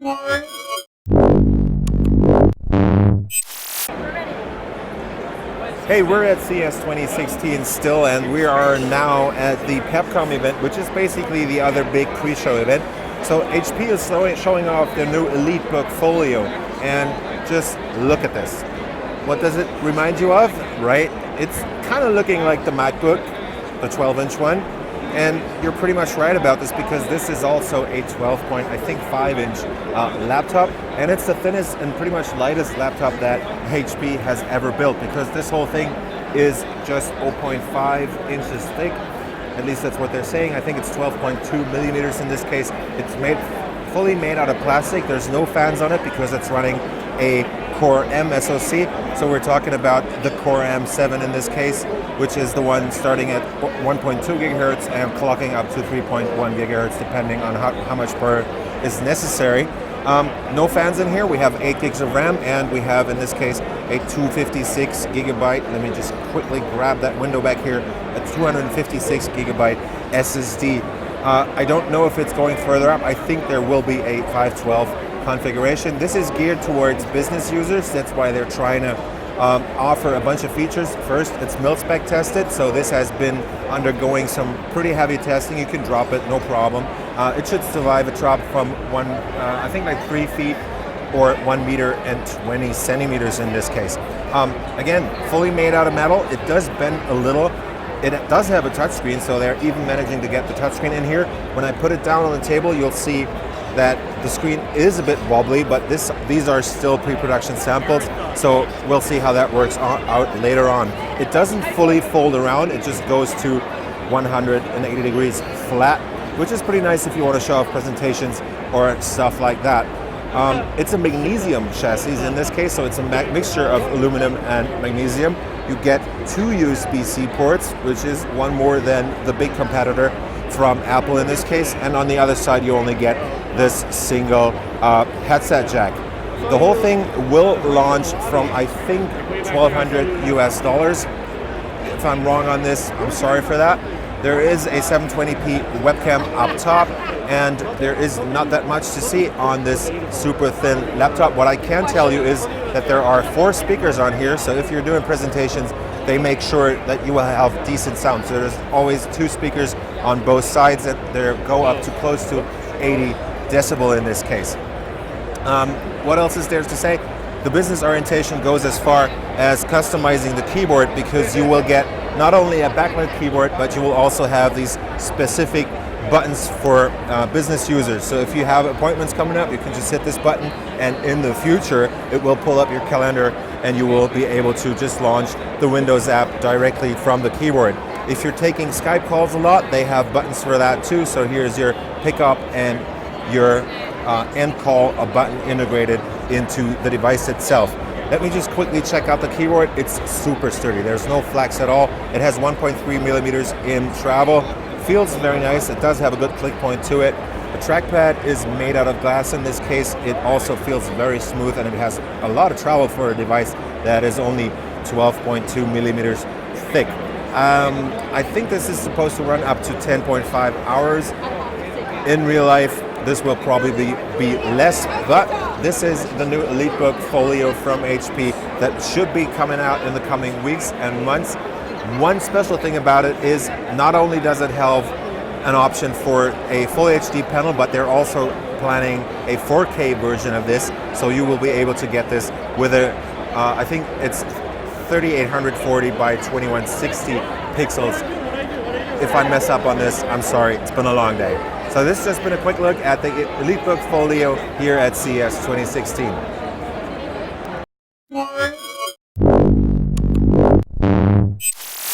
Hey, we're at CES 2016 still, and we are now at the Webcam event, which is basically the other big pre-show event. So HP is showing off their new EliteBook Folio, and just look at this. What does it remind you of, right? It's kind of looking like the MacBook, the 12-inch one, and you're pretty much right about this because this is also a 12.5-inch laptop, and it's the thinnest and pretty much lightest laptop that HP has ever built because this whole thing is just 0.5 inches thick. At least that's what they're saying. I think it's 12.2 millimeters in this case. It's fully made out of plastic. There's no fans on it because it's running a Core M SoC. So we're talking about the Core M7 in this case, which is the one starting at 1.2 gigahertz and clocking up to 3.1 gigahertz depending on how much power is necessary. No fans in here. We have 8 gigs of RAM, and we have in this case a 256 gigabyte. Let me just quickly grab that window back here. A 256 gigabyte SSD. I don't know if it's going further up. I think there will be a 512 configuration. This is geared towards business users. That's why they're trying to offer a bunch of features. First, it's mil-spec tested, so this has been undergoing some pretty heavy testing. You can drop it, no problem. It should survive a drop from I think like 3 feet or 1 meter and 20 centimeters in this case. Again, fully made out of metal. It does bend a little. It does have a touchscreen, so they're even managing to get the touchscreen in here. When I put it down on the table, you'll see that the screen is a bit wobbly, but these are still pre-production samples, so we'll see how that works out later on. It doesn't fully fold around, it just goes to 180 degrees flat, which is pretty nice if you want to show off presentations or stuff like that. It's a magnesium chassis in this case, so it's a mixture of aluminum and magnesium. You get 2 USB-C ports, which is one more than the big competitor from Apple in this case, and on the other side you only get this single headset jack. The whole thing will launch from, I think, $1,200 US. If I'm wrong on this, I'm sorry for that. There is a 720p webcam up top, and there is not that much to see on this super thin laptop. What I can tell you is that there are 4 speakers on here, so if you're doing presentations, they make sure that you will have decent sound. So there's always 2 speakers on both sides, and they go up to close to 80 decibel in this case. What else is there to say? The business orientation goes as far as customizing the keyboard, because you will get not only a backlit keyboard, but you will also have these specific buttons for business users. So if you have appointments coming up, you can just hit this button, and in the future it will pull up your calendar and you will be able to just launch the Windows app directly from the keyboard. If you're taking Skype calls a lot, they have buttons for that too. So here's your pickup and your end call, a button integrated into the device itself. Let me just quickly check out the keyboard. It's super sturdy. There's no flex at all. It has 1.3 millimeters in travel. Feels very nice. It does have a good click point to it. The trackpad is made out of glass in this case. It also feels very smooth, and it has a lot of travel for a device that is only 12.2 millimeters thick. I think this is supposed to run up to 10.5 hours. In real life, this will probably be less, but this is the new EliteBook Folio from HP that should be coming out in the coming weeks and months. One special thing about it is not only does it have an option for a full HD panel, but they're also planning a 4K version of this, so you will be able to get this with a, I think it's 3840 by 2160 pixels. If I mess up on this, I'm sorry, it's been a long day. So this has just been a quick look at the EliteBook Folio here at CES 2016.